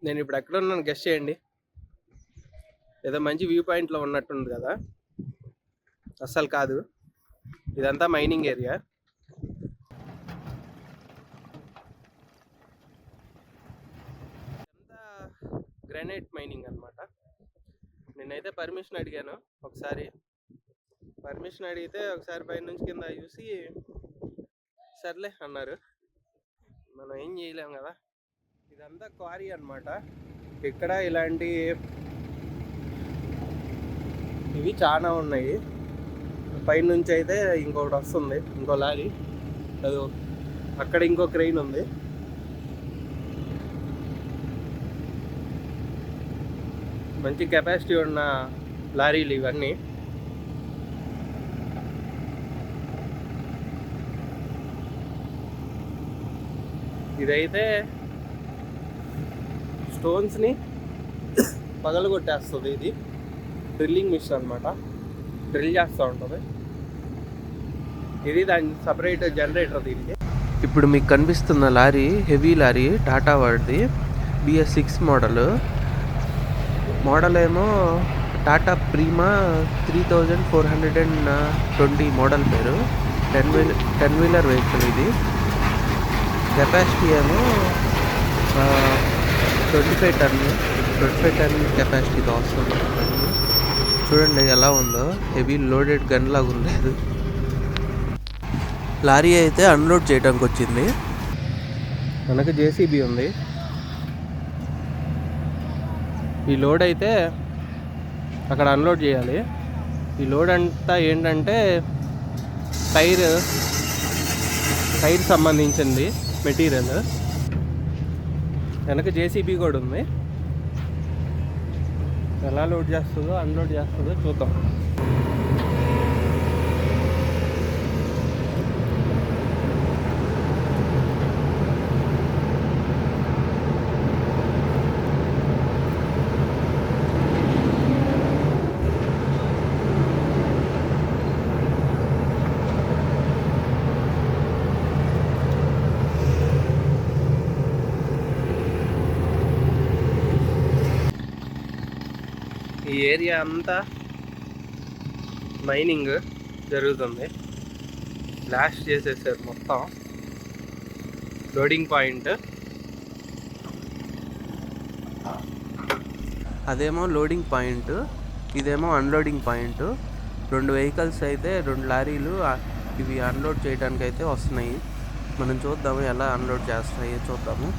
నేను ఇప్పుడు ఎక్కడ ఉన్నాను గెస్ట్ చేయండి. ఏదో మంచి వ్యూ పాయింట్లో ఉన్నట్టుంది కదా. అస్సలు కాదు, ఇదంతా మైనింగ్ ఏరియా. ఇదంతా గ్రానైట్ మైనింగ్ అనమాట. నేనైతే పర్మిషన్ అడిగాను ఒకసారి. పర్మిషన్ అడిగితే ఒకసారి పై నుంచి కింద చూసి సర్లే అన్నారు. మనం ఏం చేయలేం కదా. ఇదంతా క్వారీ అనమాట. ఇక్కడ ఇలాంటి ఇవి చాలా ఉన్నాయి. పైనుంచి అయితే ఇంకొకటి వస్తుంది, ఇంకో లారీ. అది అక్కడ ఇంకో క్రెయిన్ ఉంది. మంచి కెపాసిటీ ఉన్న లారీలు ఇవన్నీ. ఇదైతే స్టోన్స్ని పగలగొట్టేస్తుంది. ఇది డ్రిల్లింగ్ మిషన్ అనమాట, డ్రిల్ చేస్తూ ఉంటుంది. ఇది దాని సపరేట్ జనరేటర్ దీనికి. ఇప్పుడు మీకు కనిపిస్తున్న లారీ హెవీ లారీ టాటా వాడిది, BS6 మోడల్ ఏమో టాటా ప్రీమా 3420 మోడల్ పేరు. 10 వీలర్ వెహికల్ ఇది. కెపాసిటీ ఏమో 25 టన్ కెపాసిటీతో వస్తుంది. చూడండి ఎలా ఉందో, హెవీ లోడెడ్ గన్ లాగా ఉంది. లారీ అయితే అన్లోడ్ చేయడానికి వచ్చింది. మనకు JCB ఉంది. ఈ లోడ్ అయితే అక్కడ అన్లోడ్ చేయాలి. ఈ లోడ్ అంతా ఏంటంటే టైర్ సంబంధించింది మెటీరియల్. వెనక JCB కూడా ఉంది. ఎలా లోడ్ చేస్తుందో అన్లోడ్ చేస్తుందో చూద్దాం. ఈ ఏరియా అంతా మైనింగ్ జరుగుతుంది. బ్లాస్ట్ చేసేసారు మొత్తం. లోడింగ్ పాయింట్ అదేమో లోడింగ్ పాయింట్, ఇదేమో అన్లోడింగ్ పాయింట్. 2 వెహికల్స్ అయితే 2 లారీలు ఇవి అన్లోడ్ చేయడానికి అయితే వస్తున్నాయి. మనం చూద్దాము ఎలా అన్లోడ్ చేస్తాయో చూద్దాము.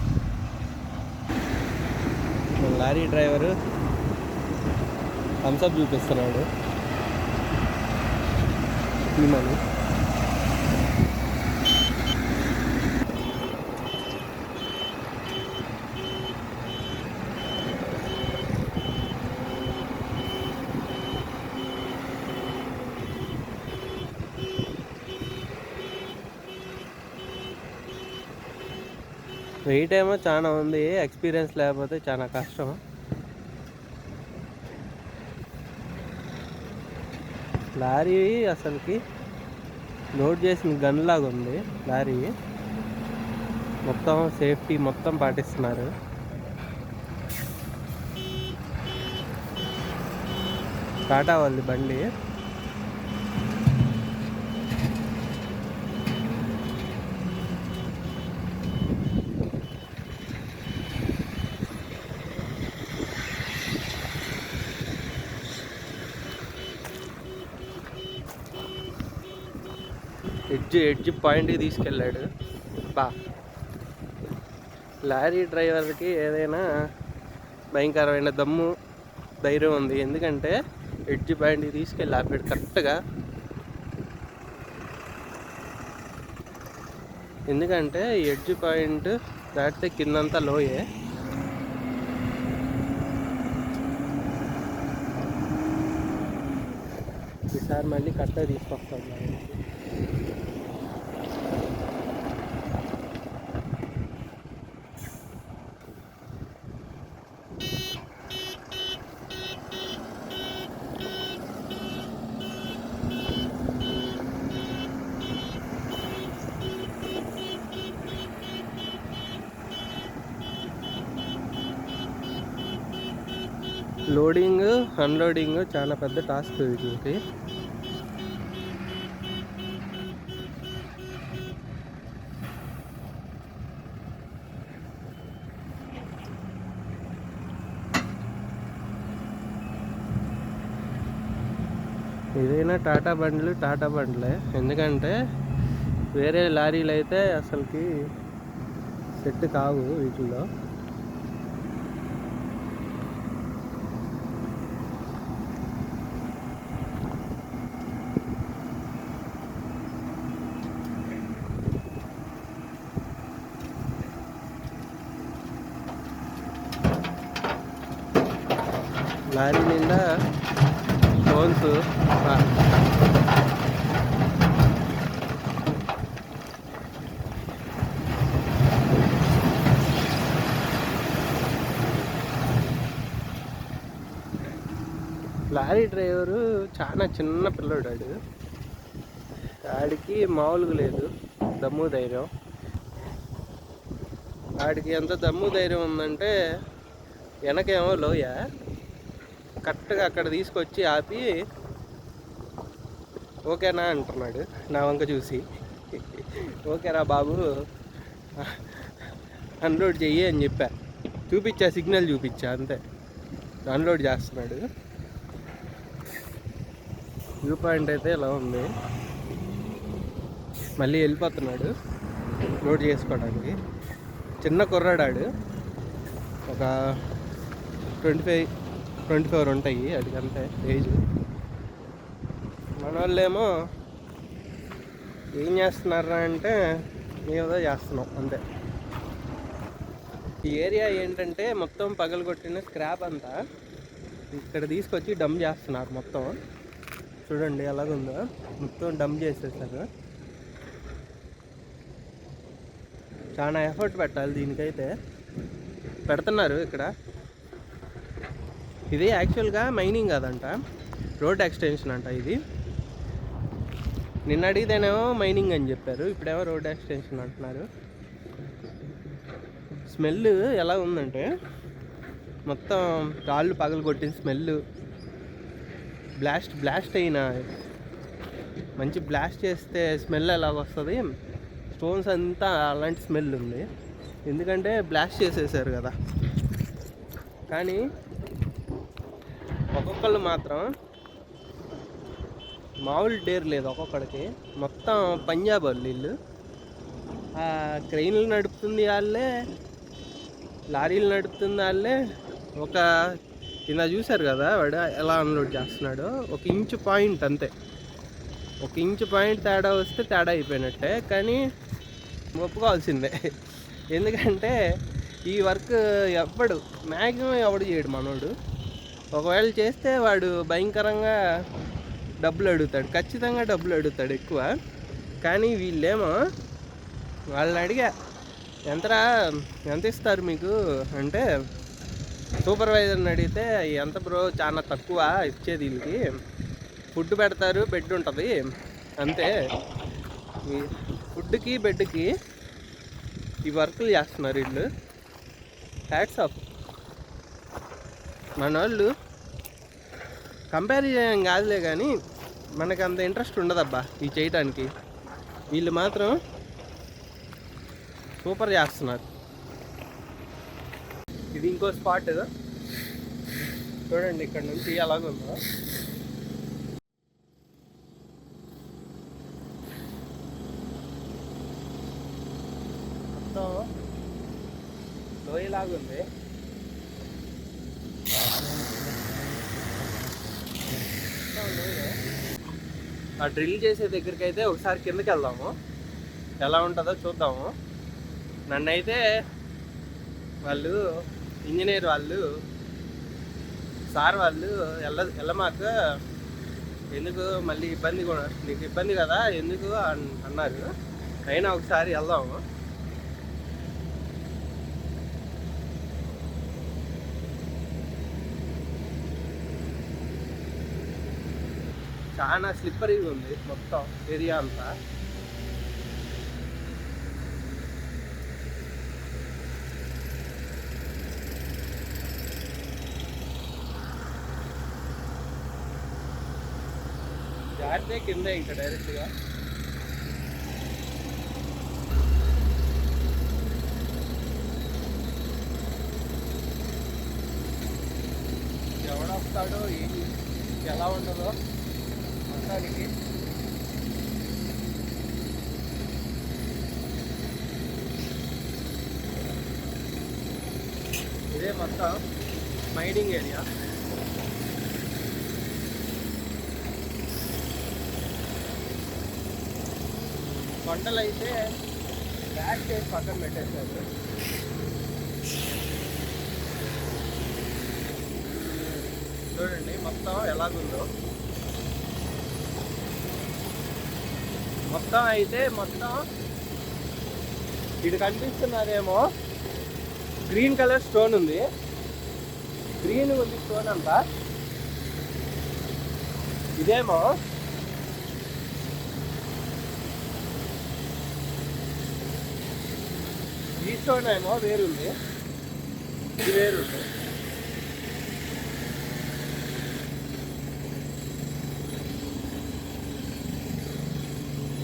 లారీ డ్రైవరు థమ్స్అప్ చూపిస్తున్నాడు టీమని. వెయిట్ ఏమో చాలా ఉంది, ఎక్స్పీరియన్స్ లేకపోతే చాలా కష్టం. లారీ అసలుకి లోడ్ చేసిన గన్ లాగా ఉంది లారీ. మొత్తం సేఫ్టీ మొత్తం పాటిస్తున్నారు. టాటా వాళ్ళది బండి. ఎడ్జ్ పాయింట్కి తీసుకెళ్ళాడు. లారీ డ్రైవర్కి ఏదైనా భయంకరమైన దమ్ము ధైర్యం ఉంది. ఎందుకంటే ఎడ్జ్ పాయింట్కి తీసుకెళ్ళి ఆపాడు కరెక్ట్గా. ఎందుకంటే ఎడ్జ్ పాయింట్ దాటితే కిందంతా లోయే. ఈసారి మళ్ళీ కరెక్ట్గా తీసుకొస్తాం. లోడింగ్ అన్లోడింగ్ చాలా పెద్ద టాస్క్ వీటికి. ఏదైనా టాటా బండ్లే, ఎందుకంటే వేరే లారీలు అయితే అసలుకి సెట్ కావు వీటిల్లో. లారీ నిండా ఫోన్స్, లారీ డ్రైవరు చాలా చిన్న పిల్లోడాడు, ఆడికి మామూలుగా లేదు దమ్ము ధైర్యం. ఆడికి ఎంత దమ్ము ధైర్యం ఉందంటే వెనకేమో లోయ, కరెక్ట్గా అక్కడ తీసుకొచ్చి ఆపి ఓకేనా అంటున్నాడు నా వంక చూసి. ఓకేరా బాబు అన్లోడ్ చెయ్యి అని చెప్పా, చూపించా, సిగ్నల్ చూపించా, అంతే. అన్లోడ్ చేస్తున్నాడు. వ్యూ పాయింట్ అయితే ఇలా ఉంది. మళ్ళీ వెళ్ళిపోతున్నాడు లోడ్ చేసుకోవడానికి. చిన్న కుర్రాడాడు, ఒక 25-24 ఉంటాయి అడిగంతే ఏజ్. మన వాళ్ళేమో ఏం చేస్తున్నారా అంటే ఏదో చేస్తున్నాం అంతే. ఈ ఏరియా ఏంటంటే మొత్తం పగలగొట్టిన స్క్రాప్ అంతా ఇక్కడ తీసుకొచ్చి డంప్ చేస్తున్నారు మొత్తం. చూడండి ఎలాగుందో, మొత్తం డంప్ చేసేసారు. చాలా ఎఫర్ట్ పెట్టాలి దీనికైతే, పెడుతున్నారు ఇక్కడ. ఇది యాక్చువల్గా మైనింగ్ కాదంట, రోడ్ ఎక్స్టెన్షన్ అంట ఇది. నిన్న అడిగితేనేమో మైనింగ్ అని చెప్పారు, ఇప్పుడేమో రోడ్ ఎక్స్టెన్షన్ అంటున్నారు. స్మెల్ ఎలా ఉందంటే మొత్తం రాళ్ళు పగలు కొట్టిన స్మెల్, బ్లాస్ట్ అయిన, మంచి బ్లాస్ట్ చేస్తే స్మెల్ ఎలాగొస్తుంది, స్టోన్స్ అంతా అలాంటి స్మెల్ ఉంది. ఎందుకంటే బ్లాస్ట్ చేసేసారు కదా. కానీ ఒక్కొక్కళ్ళు మాత్రం మామూలు డేర్ లేదు ఒక్కొక్కడికి. మొత్తం పంజాబ్ వాళ్ళు వీళ్ళు. క్రెయిన్లు నడుపుతుంది వాళ్ళే, లారీలు నడుపుతుంది వాళ్ళే. ఒక ఇలా చూశారు కదా వాడు ఎలా అన్లోడ్ చేస్తున్నాడో, 1 ఇంచు పాయింట్ అంతే. 1 ఇంచు పాయింట్ తేడా వస్తే తేడా అయిపోయినట్టే. కానీ ఒప్పుకోవాల్సిందే, ఎందుకంటే ఈ వర్క్ మ్యాక్సిమం ఎవడు చేయడు మనోడు. ఒకవేళ చేస్తే వాడు భయంకరంగా డబ్బులు అడుగుతాడు, ఖచ్చితంగా డబ్బులు అడుగుతాడు ఎక్కువ. కానీ వీళ్ళేమో వాళ్ళని అడిగా, ఎంత ఇస్తారు మీకు అంటే, సూపర్వైజర్ని అడిగితే ఎంత బ్రో చాలా తక్కువ ఇచ్చేది, వీళ్ళకి ఫుడ్ పెడతారు, బెడ్ ఉంటుంది అంతే. ఫుడ్కి బెడ్కి ఈ వర్కులు చేస్తున్నారు వీళ్ళు. Hats off. మన వాళ్ళు కంపేర్ చేయడం కాదులే, కానీ మనకు అంత ఇంట్రెస్ట్ ఉండదబ్బా ఈ చేయటానికి. వీళ్ళు మాత్రం సూపర్ చేస్తున్నారు. ఇది ఇంకో స్పాట్ చూడండి, ఇక్కడ నుంచి ఎలాగుందో. మొత్తం లోయలాగుంది. ఆ డ్రిల్ చేసే దగ్గరికి అయితే ఒకసారి కిందకి వెళ్దాము, ఎలా ఉంటుందో చూద్దాము. నన్నైతే వాళ్ళు ఇంజనీర్ వాళ్ళు, సార్ వాళ్ళు వెళ్ళమాక, ఎందుకు మళ్ళీ ఇబ్బంది కూడా, నీకు ఇబ్బంది కదా ఎందుకు అన్నారు. అయినా ఒకసారి వెళ్దాము. చాలా స్లిప్పరీగా ఉంది మొత్తం ఏరియా అంతా. దాటితే కిందే ఇంకా డైరెక్ట్గా. ఎవడొస్తాడో ఏంటి ఎలా ఉండదో మొత్తానికి. ఇదే మొత్తం మైనింగ్ ఏరియా. కొండలు అయితే బ్యాక్ చేసి పక్కన పెట్టేశారు. చూడండి మొత్తం ఎలాగుందో. మొత్తం అయితే మొత్తం ఇటు కనిపిస్తున్నదేమో గ్రీన్ కలర్ స్టోన్ ఉంది. గ్రీన్ ఉంది స్టోన్ అంతా. ఇదేమో ఈ స్టోన్ ఏమో వేరుంది, ఇది వేరుంది.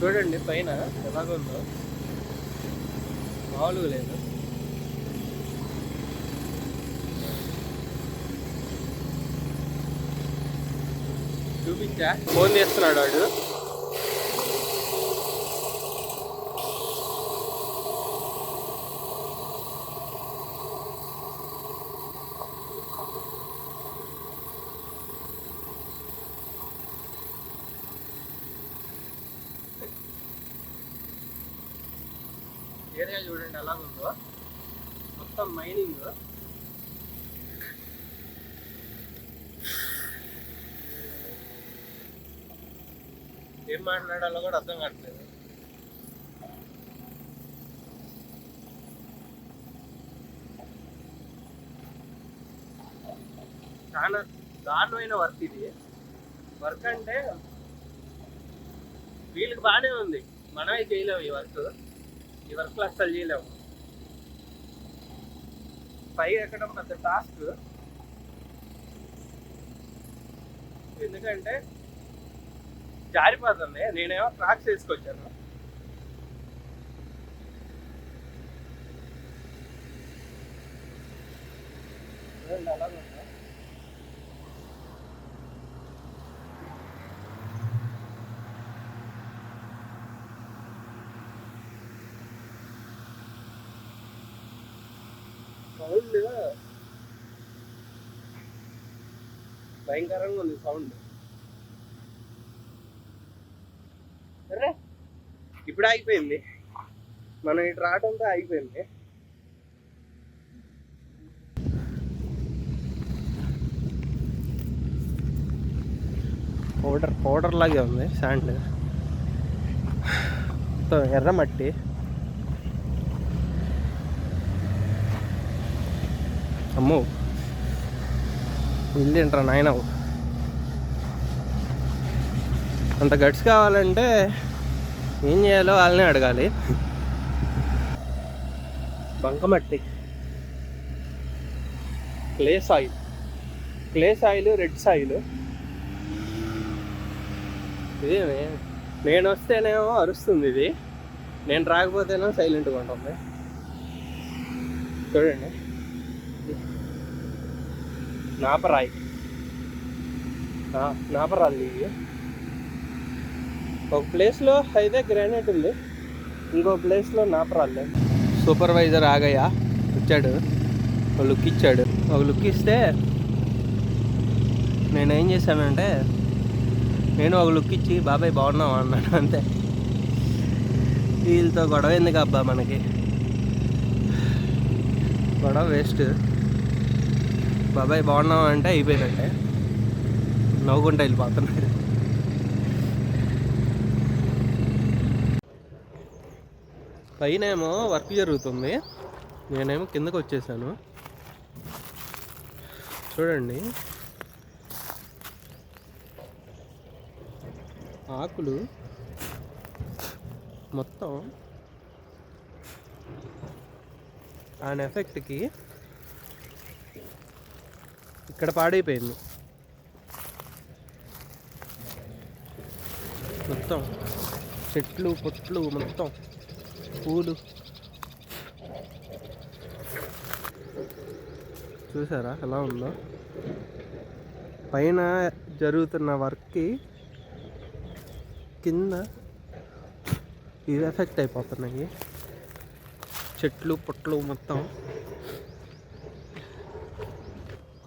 చూడండి పైన ఎలాగుందో, మామూలుగా లేదు. చూపించా, ఫోన్ చేస్తున్నాడు వాడు. ఏరియా చూడండి ఎలాగుందో, మొత్తం మైనింగ్. ఏం మాట్లాడాలో కూడా అర్థం కావట్లేదు. చాలా దారుణమైన వర్క్ ఇది. వర్క్ అంటే వీళ్ళకి బాగానే ఉంది, మనమే చేయలేము ఈ వర్క్. ఈ వర్క్లు అస్సలు చేయలేము. పై ఎక్కడం పెద్ద టాస్క్. ఎందుకంటే జారిపోతుంది. నేనేమో ట్రాక్స్ వేసుకొచ్చాను. అలాగే సౌండ్ భయంకరంగా ఉంది. సౌండ్ అరే ఇప్పుడు ఆగిపోయింది. మనం ఇటు రావడంతో ఆగిపోయింది. పౌడర్ లాగే ఉంది శాండ్. ఎర్ర మట్టి. అమ్మో ఇల్లు ఏంట్రా నాయన. అంత గట్స్ కావాలంటే ఏం చేయాలో వాళ్ళనే అడగాలి. బంకమట్టి, క్లే సాయిల్, రెడ్ సాయిల్. ఇది నేను వస్తేనేమో అరుస్తుంది, ఇది నేను రాకపోతేనేమో సైలెంట్గా ఉంటుంది. చూడండి నాపరాళ్ళు ఇవి. ఒక ప్లేస్లో అయితే గ్రానైట్ ఉంది, ఇంకో ప్లేస్లో నాపరాళ్ళు. సూపర్వైజర్ ఆగయ్య వచ్చాడు, ఒక లుక్ ఇచ్చాడు. ఒక లుక్ ఇస్తే నేనేం చేశానంటే, నేను ఒక లుక్ ఇచ్చి బాబాయ్ బాగున్నావా అన్నాడు అంతే. వీళ్ళతో గొడవ ఎందుకు అబ్బా మనకి, గొడవ వేస్ట్. బాబాయ్ బాగున్నావా అంటే అయిపోయినట్టే, నవ్వుకుంటా వెళ్ళిపోతున్నాడు. పైన ఏమో వర్క్ జరుగుతుంది, నేనేమో కిందకు వచ్చేసాను. చూడండి ఆకులు మొత్తం ఆ ఎఫెక్ట్కి ఇక్కడ పాడైపోయింది. మొత్తం చెట్లు పొట్లు మొత్తం పూలు చూసారా ఎలా ఉందో. పైన జరుగుతున్న వర్క్కి కింద ఇవి ఎఫెక్ట్ అయిపోతున్నాయి. చెట్లు పొట్లు మొత్తం.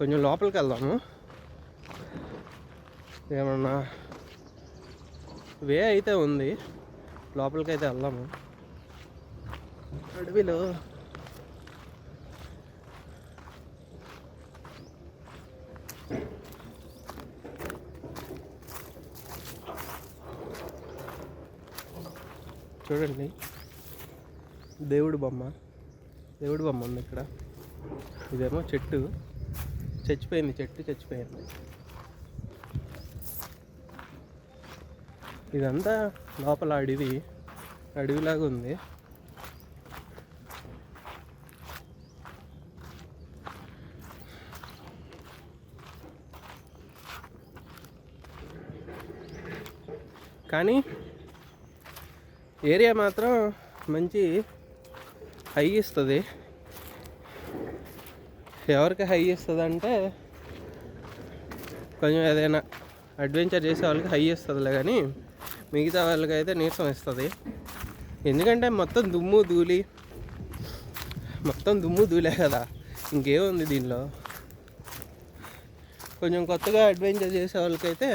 కొంచెం లోపలికి వెళ్దాము, ఏమన్నా వే అయితే ఉంది, లోపలికి అయితే వెళ్దాము. అడవిలో చూడండి దేవుడి బొమ్మ ఉంది ఇక్కడ. ఇదేమో చెట్టు చచ్చిపోయింది, చచ్చిపోయింది. ఇదంతా లోపల అడవిలాగా ఉంది. కానీ ఏరియా మాత్రం మంచి హై ఇస్తుంది. ఎవరికి హై ఇస్తుంది అంటే కొంచెం ఏదైనా అడ్వెంచర్ చేసే వాళ్ళకి హై ఇస్తుందిలే, కానీ మిగతా వాళ్ళకి అయితే నీరసం ఇస్తుంది. ఎందుకంటే మొత్తం దుమ్ము ధూళే కదా, ఇంకేముంది దీనిలో. కొంచెం కొత్తగా అడ్వెంచర్ చేసే వాళ్ళకైతే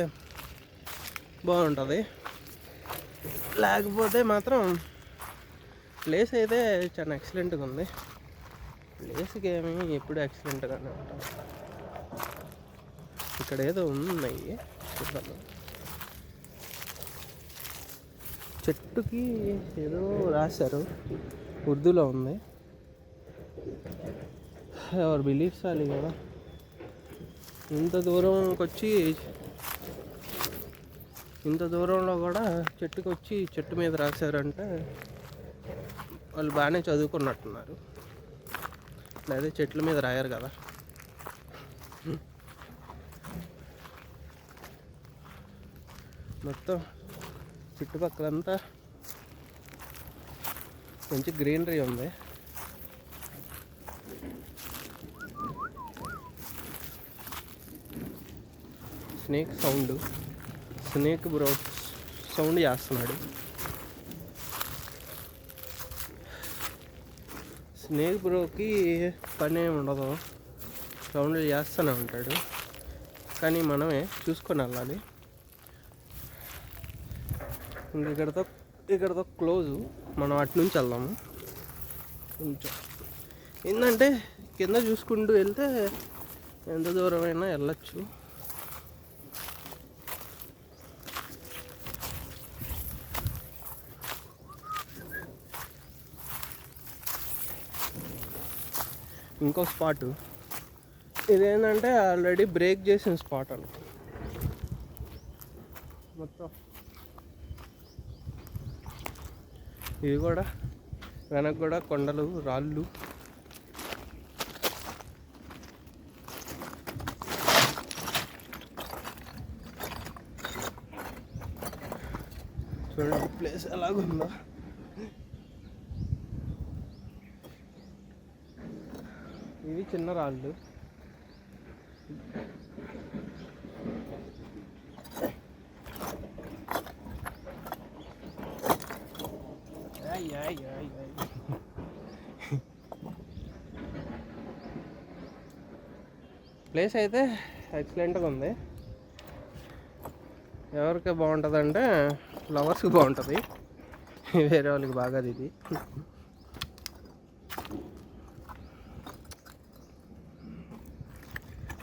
బాగుంటుంది. లేకపోతే మాత్రం ప్లేస్ అయితే చాలా ఎక్సలెంట్గా ఉంది. ప్లేస్కి ఏమి ఎప్పుడు ఎక్సలెంట్గానే ఉంటుంది. ఇక్కడ ఏదో ఉన్నాయి చూద్దాం. చెట్టుకి ఏదో రాశారు, ఉర్దూలో ఉంది. ఎవరు బిలీఫ్స్ అది కదా. ఇంత దూరంలో కూడా చెట్టుకు వచ్చి చెట్టు మీద రాశారంటే వాళ్ళు బాగానే చదువుకున్నట్టున్నారు. లేదా చెట్ల మీద రాయారు కదా. మొత్తం చుట్టుపక్కలంతా మంచి గ్రీనరీ ఉంది. స్నేక్ బ్రో సౌండ్ చేస్తున్నాడు. స్నేక్ బ్రోకి పని ఏమి ఉండదు, సౌండ్లు చేస్తూనే ఉంటాడు. కానీ మనమే చూసుకొని వెళ్ళాలి. ఇక్కడతో క్లోజు, మనం అటు నుంచి వెళ్దాము. కొంచెం ఏంటంటే కింద చూసుకుంటూ వెళ్తే ఎంత దూరమైనా వెళ్ళచ్చు. ఇంకో స్పాటు ఇదేంటంటే ఆల్రెడీ బ్రేక్ చేసిన స్పాట్ అని. మొత్తం ఇది కూడా వెనక్కి కూడా కొండలు రాళ్ళు. చూడండి ప్లేస్ ఎలాగుందో. ఇవి చిన్న రాళ్ళు. ప్లేస్ అయితే ఎక్సలెంట్గా ఉంది. ఎవరికి బాగుంటుంది అంటే లవర్స్కి బాగుంటుంది, వేరే వాళ్ళకి బాగాది ఇది.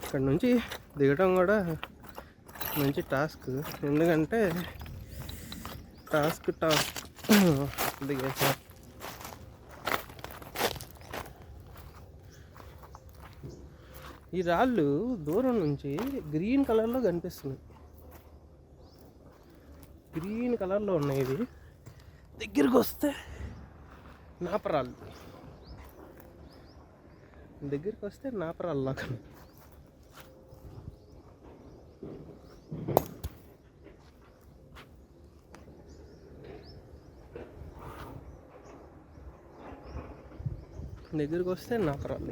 ఇక్కడ నుంచి దిగడం కూడా మంచి టాస్క్. ఎందుకంటే టాస్క్ దిగేసా. ఈ రాళ్ళు దూరం నుంచి గ్రీన్ కలర్లో కనిపిస్తున్నాయి. గ్రీన్ కలర్లో ఉన్నాయి. ఇది దగ్గరికి వస్తే నాపరాళ్ళు, లాగా. దగ్గరికి వస్తే నాకు రాదు.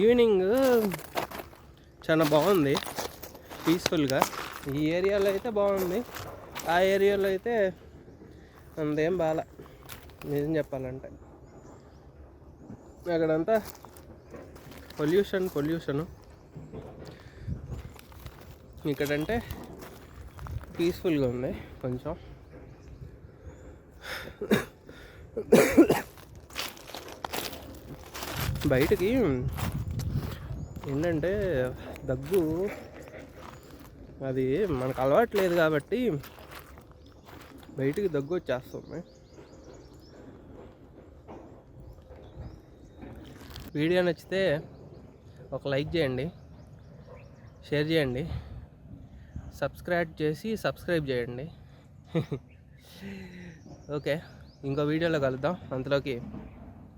ఈవినింగ్ చాలా బాగుంది, పీస్ఫుల్గా. ఈ ఏరియాలో అయితే బాగుంది, ఆ ఏరియాలో అయితే అంతేం బాగా, నిజం చెప్పాలంటే. అక్కడంతా పొల్యూషను. ఇక్కడంటే పీస్ఫుల్గా ఉంది కొంచెం. బయటికి ఏంటంటే దగ్గు, అది మనకు అలవాట్లేదు కాబట్టి బయటికి దగ్గు వచ్చేస్తుంది. వీడియో నచ్చితే ఒక లైక్ చేయండి, షేర్ చేయండి, సబ్స్క్రైబ్ చేయండి. ఓకే, ఇంకో వీడియోలో కలుద్దాం. అంతలోకి